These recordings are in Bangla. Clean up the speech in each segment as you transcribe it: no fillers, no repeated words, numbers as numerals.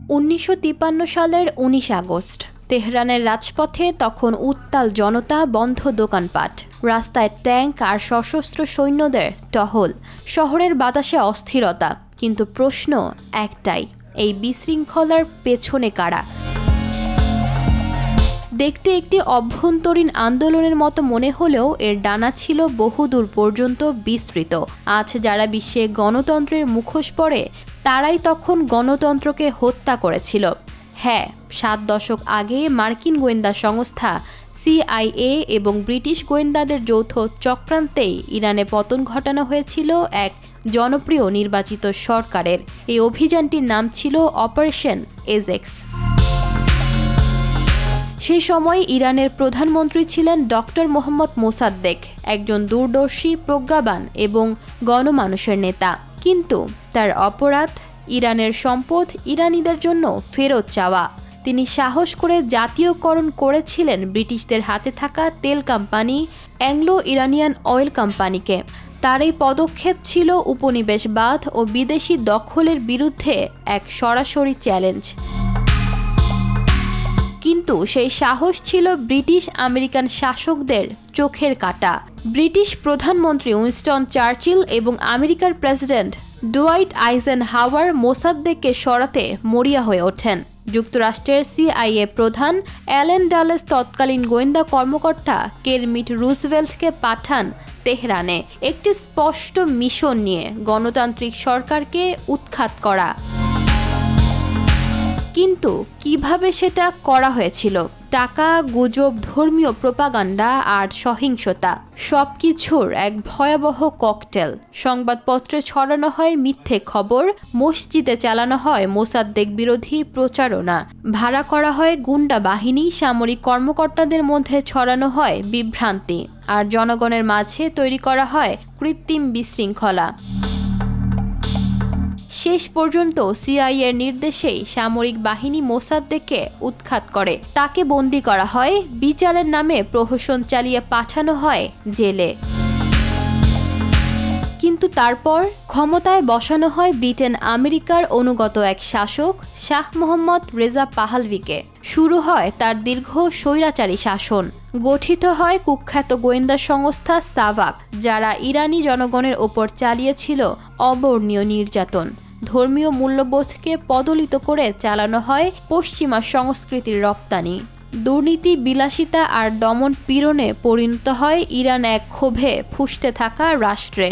1953 সালের 19 আগস্ট তেহরানের রাজপথে তখন উত্তাল জনতা, বন্ধ দোকানপাট, রাস্তায় ট্যাঙ্ক আর সশস্ত্র সৈন্যদের টহল, শহরের বাতাসে অস্থিরতা। কিন্তু প্রশ্ন একটাই, এই বিশৃঙ্খলার পেছনে কারা? দেখতে একটি অভ্যন্তরীণ আন্দোলনের মতো মনে হলেও এর ডানা ছিল বহুদূর পর্যন্ত বিস্তৃত। আজ যারা বিশ্বে গণতন্ত্রের মুখোশ পরে, তারাই তখন গণতন্ত্রকে হত্যা করেছিল। হ্যাঁ, 7 দশক আগে মার্কিন গোয়েন্দা সংস্থা CIA এবং ব্রিটিশ গোয়েন্দাদের যৌথ চক্রান্তেই ইরানে পতন ঘটানো হয়েছিল এক জনপ্রিয় নির্বাচিত সরকারের। এই অভিযানটির নাম ছিল অপারেশন এজেক্স। সেই সময় ইরানের প্রধানমন্ত্রী ছিলেন ডক্টর মোহাম্মদ মোসাদ্দেক, একজন দূরদর্শী, প্রজ্ঞাবান এবং গণমানুষের নেতা। কিন্তু তার অপরাধ ইরানের সম্পদ ইরানিদের জন্য ফেরত চাওয়া। তিনি সাহস করে জাতীয়করণ করেছিলেন ব্রিটিশদের হাতে থাকা তেল কোম্পানি অ্যাংলো ইরানিয়ান অয়েল কোম্পানিকে। তার এই পদক্ষেপ ছিল উপনিবেশবাদ ও বিদেশি দখলের বিরুদ্ধে এক সরাসরি চ্যালেঞ্জ। কিন্তু সেই সাহস ছিল ব্রিটিশ আমেরিকান শাসকদের চোখের কাঁটা। ব্রিটিশ প্রধানমন্ত্রী উইনস্টন চার্চিল এবং আমেরিকার প্রেসিডেন্ট ডুয়াইট আইজেনহাওয়ার মোসাদ্দেককে সরাতে মরিয়া হয়ে ওঠেন। যুক্তরাষ্ট্রের CIA প্রধান অ্যালেন ডালেস তৎকালীন গোয়েন্দা কর্মকর্তা কেরমিট রুজভেল্টকে পাঠান তেহরানে একটি স্পষ্ট মিশন নিয়ে, গণতান্ত্রিক সরকারকে উৎখাত করা। কিন্তু কিভাবে সেটা করা হয়েছিল? টাকা, গুজব, ধর্মীয় প্রোপাগান্ডা আর সহিংসতা, সবকিছুর এক ভয়াবহ ককটেল। সংবাদপত্রে ছড়ানো হয় মিথ্যে খবর, মসজিদে চালানো হয় মোসাদ্দেক বিরোধী প্রচারণা, ভাড়া করা হয় গুন্ডা বাহিনী, সামরিক কর্মকর্তাদের মধ্যে ছড়ানো হয় বিভ্রান্তি, আর জনগণের মাঝে তৈরি করা হয় কৃত্রিম বিশৃঙ্খলা। শেষ পর্যন্ত CIA এর নির্দেশেই সামরিক বাহিনী মোসাদ্দেককে উৎখাত করে। তাকে বন্দী করা হয়, বিচারের নামে প্রহসন চালিয়ে পাঠানো হয় জেলে। কিন্তু তারপর ক্ষমতায় বসানো হয় ব্রিটেন আমেরিকার অনুগত এক শাসক, শাহ মোহাম্মদ রেজা পাহলভিকে। শুরু হয় তার দীর্ঘ স্বৈরাচারী শাসন। গঠিত হয় কুখ্যাত গোয়েন্দা সংস্থা সাভাক, যারা ইরানি জনগণের ওপর চালিয়েছিল অবর্ণীয় নির্যাতন। ধর্মীয় মূল্যবোধকে পদলিত করে চালানো হয় পশ্চিমা সংস্কৃতির রপ্তানি। দুর্নীতি, বিলাসিতা আর দমন পীড়নে পরিণত হয় ইরান এক ক্ষোভে ফুঁসতে থাকা রাষ্ট্রে।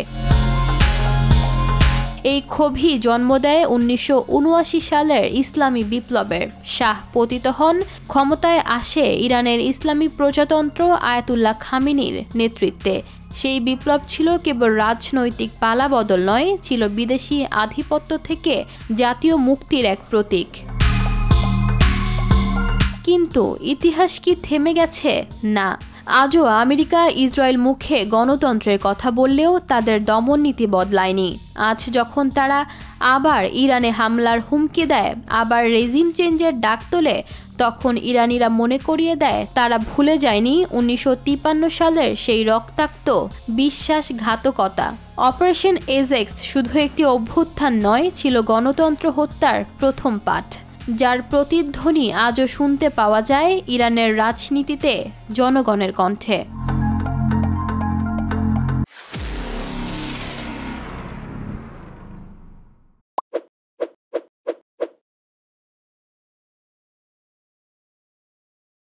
এই ক্ষোভই জন্ম দেয় 1979 সালের ইসলামী বিপ্লবের। শাহ পতিত হন, ক্ষমতায় আসে ইরানের ইসলামী প্রজাতন্ত্র আয়াতুল্লাহ খামেনির নেতৃত্বে। সেই বিপ্লব ছিল কেবল রাজনৈতিক পালাবদল নয়, ছিল বিদেশি আধিপত্য থেকে জাতীয় মুক্তির এক প্রতীক। কিন্তু ইতিহাস কি থেমে গেছে? না। আজও আমেরিকা, ইসরায়েল মুখে গণতন্ত্রের কথা বললেও তাদের দমননীতি বদলায়নি। আজ যখন তারা আবার ইরানে হামলার হুমকি দেয়, আবার রেজিম চেঞ্জের ডাক তোলে, তখন ইরানিরা মনে করিয়ে দেয় তারা ভুলে যায়নি 1953 সালের সেই রক্তাক্ত বিশ্বাসঘাতকতা। অপারেশন এজেক্স শুধু একটি অভ্যুত্থান নয়, ছিল গণতন্ত্র হত্যার প্রথম পাঠ, যার প্রতিধ্বনি আজও শুনতে পাওয়া যায় ইরানের রাজনীতিতে, জনগণের কণ্ঠে।